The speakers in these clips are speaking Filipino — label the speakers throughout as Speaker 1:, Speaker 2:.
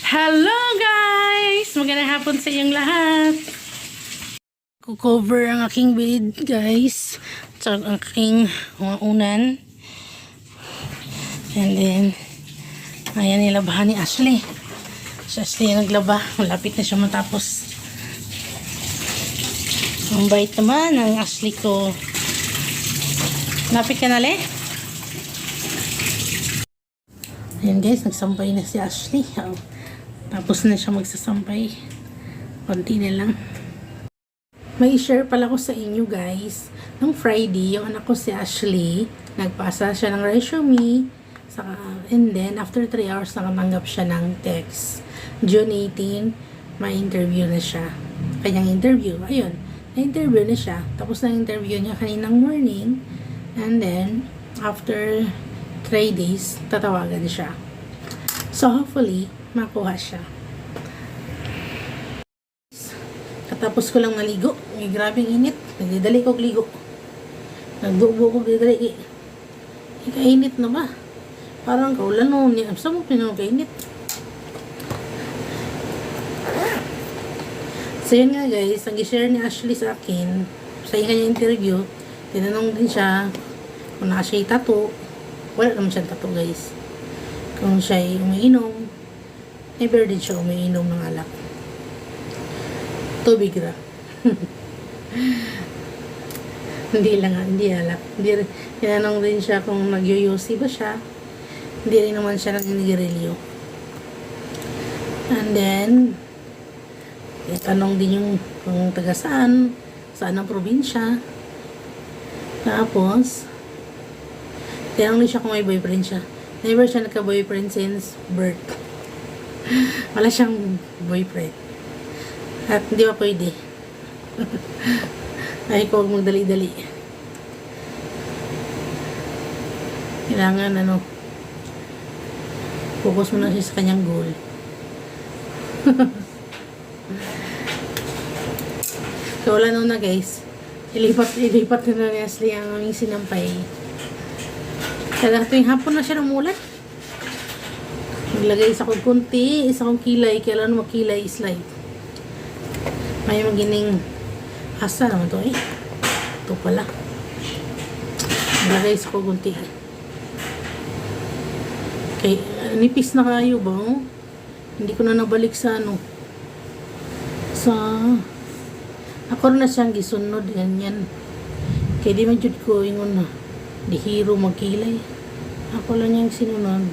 Speaker 1: Hello guys! Magandang hapon sa inyong lahat. Cover ang aking bed guys. At ang aking unan. And then, ayan nilabahan ni Ashley. Si Ashley yung naglaba. Malapit na siya matapos. Ang bait naman ang Ashley ko. Lapit ka na le? Ayan guys, nagsampay na si Ashley. Tapos na siya magsasampay. Konti na lang. May share pala ko sa inyo guys. Nung Friday, yung anak ko si Ashley, nagpasa siya ng resume. And then, after 3 hours, nakatanggap siya ng text. June 18, may interview na siya. Kanyang interview. Ayun, na-interview na siya. Tapos na-interview niya kaninang morning. And then, after 3 days, tatawagan siya. So, hopefully, makuha siya. Katapos ko lang maligo. May grabing init. Nagdidali ko ligo. Nagbubo ko nagdidali. Ikainit na ba? Parang kaulan no. Saan mo pinakainit? So yun nga guys. Nag-share ni Ashley sa akin. Sa kanyang interview. Tinanong din siya kung na siya tattoo. Wala naman siya tattoo guys. Kung siya umiinom. Never din siya umiinom ng alak. Tubig ra. Hindi alak. Tinanong din siya kung nagyoyosi ba siya. Hindi rin naman siya nag-nigarilyo. And then, tanong din yung kung taga saan ang probinsya. Tapos, tinanong din siya kung may boyfriend siya. Never siya nagka-boyfriend since birth. Wala siyang boyfriend. At hindi pa pwede. Ay ko huwag magdali-dali. Kailangan focus muna siya sa kanyang goal. So wala na guys. Ilipat na ni Ashley ang aming sinampay. Kaya tuwing hapon na siya namulat. Naglagay isa kong kunti, isa kong kilay. Kailan makilay slide. May magining asa naman to eh. Ito pala. Naglagay isa kong kunti. Okay, nipis na kayo ba? Oh? Hindi ko na nabalik sa ako na siyang gisunod. Ganyan. Kaya di man jud ko ingon na. Di hero magkilay. Ako lang niyang sinunod.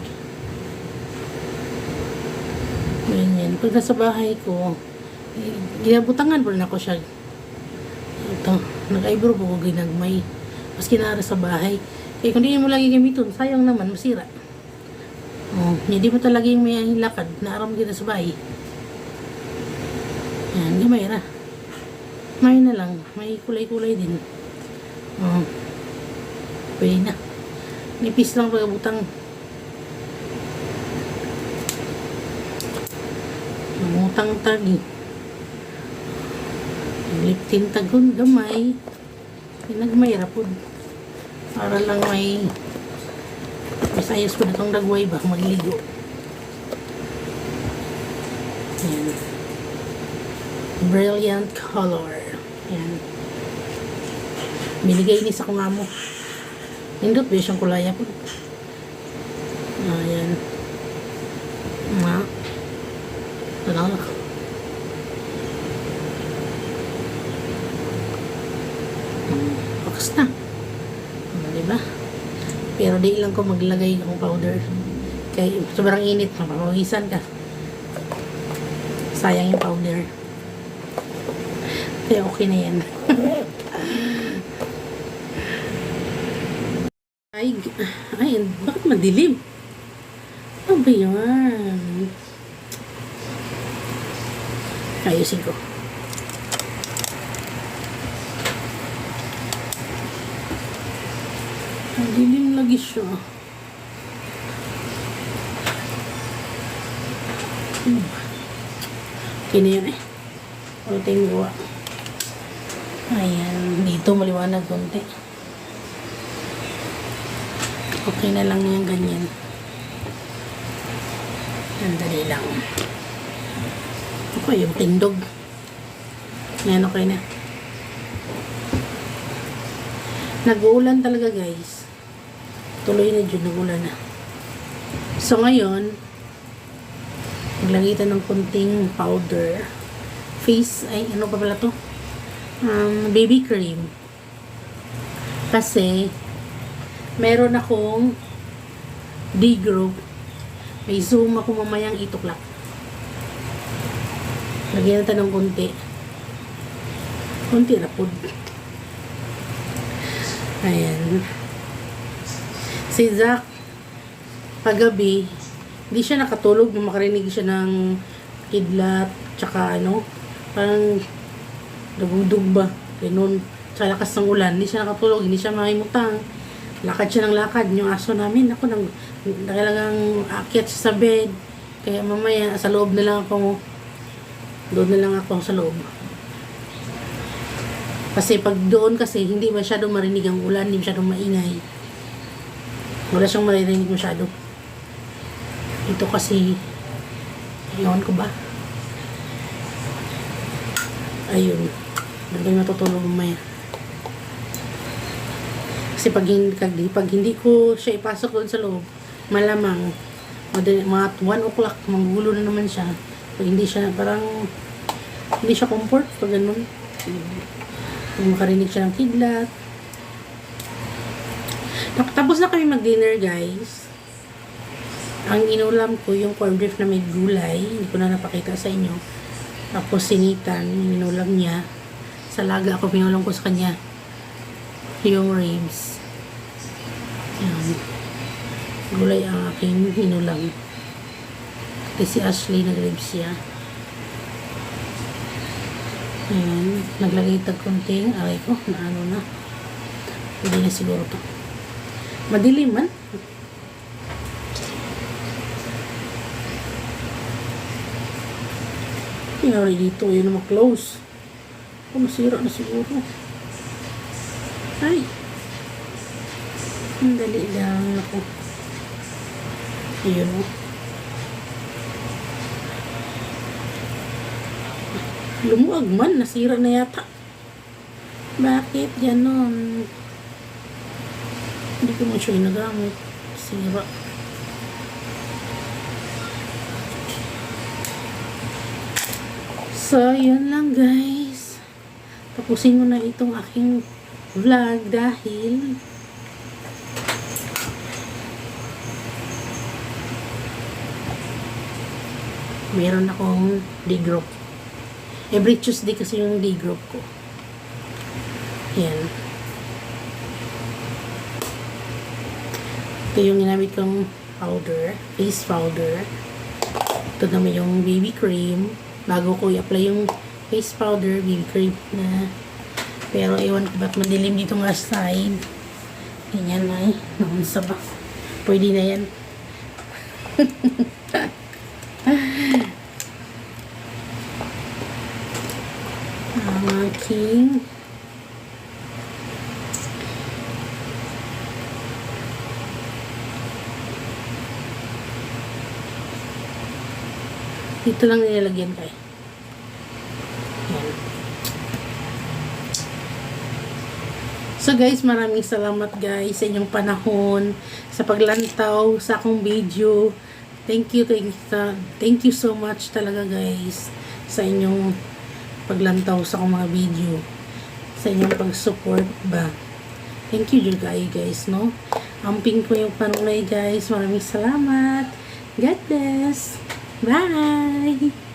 Speaker 1: Ganyan. Pag nasa bahay ko, ginabutangan pa rin ako siya. Ito, nag-eyebrow ko ginagmay. Maski nara sa bahay. Kaya kung di mo lagi gamiton, sayang naman, masira. Hindi mo talaga yung may lakad. Naaram kita sa bahay. Yan, gamay ra. May na lang. May kulay-kulay din. Pwede na. Nipis lang pagkabutang. Mutang tagi. Liptin tagon gamay. Pinagmay rapod. Para lang may masayos ko itong dagway ba magligo. Yan. Brilliant color. Yan. Binigay ni sa kong amo. Hindot ba siyang kulaya po. Ayan. Focus na. Diba? Pero di lang ko maglagay ng powder. Kaya sobrang init. Mapapawisan ka. Sayang yung powder. Kaya okay na yan. Ay, bakit madilim? Ano ba yan? Ayusin ko. Ang dilim lagi siya. Okay na yan eh. Wala tayong gawa. Ayan. Dito maliwanag konti. Okay na lang yan ganyan. Andali lang. Ako yung tindog. Yan, okay na. Nag-uulan talaga guys. Tuloy na dyan, nag-uulan na. So ngayon, maglagay tayo ng kunting powder. Ano pa pala to? Baby cream. Kasi, meron akong D-group. May Zoom ako mamayang 8 o'clock. Lagyan natin ng kunti. Kunti na po. Ayan. Si Zach, paggabi, hindi siya nakatulog nung makarinig siya ng kidlat, tsaka parang nagudog ba, ganun, sa lakas ng ulan, hindi siya nakatulog, hindi siya makimutang, lakad siya ng lakad, yung aso namin, ako nakailangang aakyat siya sa bed, kaya mamaya, sa loob na lang ako, doon na lang ako sa loob. Kasi pag doon kasi, hindi masyadong marinig ang ulan, hindi masyadong maingay. Wala siyang maririnig masyado. Ito kasi, ewan ko ba? Ayun. Doon kayo matutulog mamaya. Kasi pag hindi ko siya ipasok doon sa loob, malamang, mga 1 o'clock, manggulo na naman siya. Pag hindi siya, parang, hindi siya comfort, pag ganun. Kung makarinig siya ng kidlat. Tapos na kami mag-dinner guys. Ang inulam ko yung corned beef na may gulay. Hindi ko na napakita sa inyo. Tapos sinitan, yung inulam niya. Sa laga ako pinulam ko sa kanya. Yung ribs. Yan. Gulay ang aking inulam. Kasi si Ashley nag-ribs siya. Ayan, naglagay tag konting aray ko, na na. Pwede na siguro to. Madilim man. Aray dito, yun na ma-close. Masira na siguro. Ay. Ang dali lang ako. Ayun o. Lumuag man, nasira na yata. Bakit ganon? Hindi ko mo siya ginagamit. Sira. So, yun lang guys. Tapusin ko na itong aking vlog dahil meron akong D-group. Every Tuesday kasi yung D-group ko. Yan. Ito yung ginamit kong powder. Face powder. Ito naman yung baby cream. Bago ko i-apply yung face powder, baby cream na. Pero ewan ko ba't madilim dito nga side. Ganyan na eh. Naunsa ba? Pwede na yan. Ang aking dito lang nilalagyan kayo. Yan. So guys, maraming salamat guys sa inyong panahon, sa paglantaw sa akong video. Thank you so much talaga guys sa inyong paglantaw sa akong mga video, sa inyong pag-support ba. Thank you guys, no? Amping ko yung panunay guys. Maraming salamat. God bless. Bye!